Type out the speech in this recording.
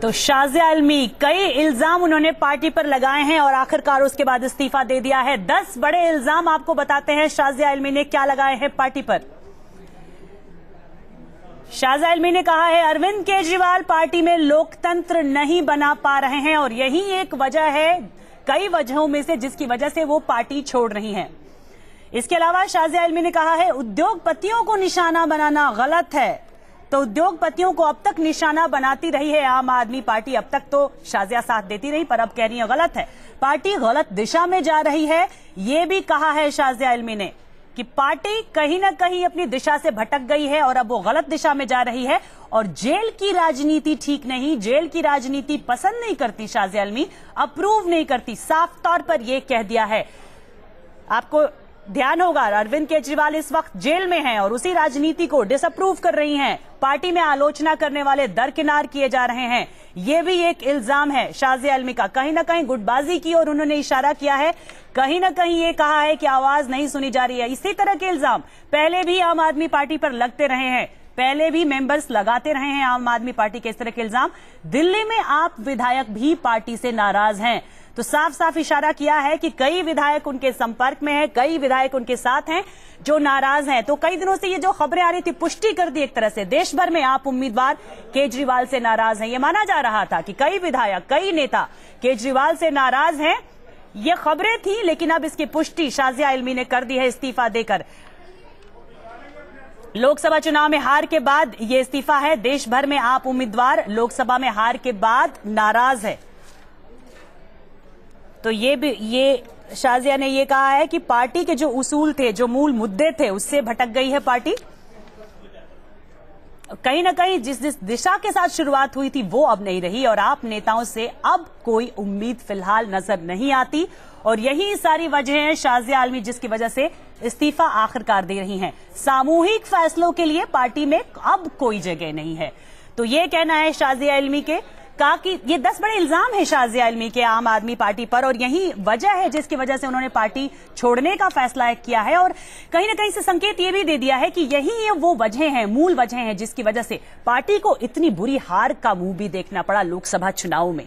तो शाजिया इल्मी, कई इल्जाम उन्होंने पार्टी पर लगाए हैं और आखिरकार उसके बाद इस्तीफा दे दिया है। 10 बड़े इल्जाम आपको बताते हैं शाजिया इल्मी ने क्या लगाए हैं पार्टी पर। शाजिया इल्मी ने कहा है अरविंद केजरीवाल पार्टी में लोकतंत्र नहीं बना पा रहे हैं और यही एक वजह है कई वजहों में से जिसकी वजह से वो पार्टी छोड़ रही हैं। इसके अलावा शाजिया इल्मी ने कहा है उद्योगपतियों को निशाना बनाना गलत है। तो उद्योगपतियों को अब तक निशाना बनाती रही है आम आदमी पार्टी। अब तक तो शाजिया साथ देती रही पर अब कह रही है गलत है, पार्टी गलत दिशा में जा रही है। ये भी कहा है शाजिया इल्मी ने कि पार्टी कहीं ना कहीं अपनी दिशा से भटक गई है और अब वो गलत दिशा में जा रही है और जेल की राजनीति ठीक नहीं, जेल की राजनीति पसंद नहीं करती शाजिया इल्मी, अप्रूव नहीं करती, साफ तौर पर यह कह दिया है। आपको ध्यान होगा अरविंद केजरीवाल इस वक्त जेल में हैं और उसी राजनीति को डिसअप्रूव कर रही हैं। पार्टी में आलोचना करने वाले दरकिनार किए जा रहे हैं। यह भी एक इल्जाम है शाजिया इल्मी का। कहीं ना कहीं गुटबाजी की और उन्होंने इशारा किया है, कहीं ना कहीं ये कहा है कि आवाज नहीं सुनी जा रही है। इसी तरह के इल्जाम पहले भी आम आदमी पार्टी पर लगते रहे हैं, पहले भी मेंबर्स लगाते रहे हैं आम आदमी पार्टी के इस तरह के इल्जाम। दिल्ली में आप विधायक भी पार्टी से नाराज हैं, तो साफ साफ इशारा किया है कि कई विधायक उनके संपर्क में हैं, कई विधायक उनके साथ हैं जो नाराज हैं। तो कई दिनों से ये जो खबरें आ रही थी, पुष्टि कर दी एक तरह से, देश भर में आप उम्मीदवार केजरीवाल से नाराज हैं। ये माना जा रहा था कि कई विधायक, कई नेता केजरीवाल से नाराज हैं। ये खबरें थी, लेकिन अब इसकी पुष्टि शाजिया इल्मी ने कर दी है इस्तीफा देकर। लोकसभा चुनाव में हार के बाद ये इस्तीफा है। देश भर में आप उम्मीदवार लोकसभा में हार के बाद नाराज है। तो ये शाजिया ने ये कहा है कि पार्टी के जो उसूल थे, जो मूल मुद्दे थे, उससे भटक गई है पार्टी। कहीं ना कहीं जिस दिशा के साथ शुरुआत हुई थी वो अब नहीं रही और आप नेताओं से अब कोई उम्मीद फिलहाल नजर नहीं आती और यही सारी वजह है शाजिया इल्मी जिसकी वजह से इस्तीफा आखिरकार दे रही हैं। सामूहिक फैसलों के लिए पार्टी में अब कोई जगह नहीं है। तो ये कहना है शाजिया इल्मी के, कहा कि ये 10 बड़े इल्जाम है शाजिया इल्मी के आम आदमी पार्टी पर और यही वजह है जिसकी वजह से उन्होंने पार्टी छोड़ने का फैसला किया है और कहीं ना कहीं से संकेत ये भी दे दिया है कि यही वो वजह है, मूल वजह है जिसकी वजह से पार्टी को इतनी बुरी हार का मुंह भी देखना पड़ा लोकसभा चुनाव में।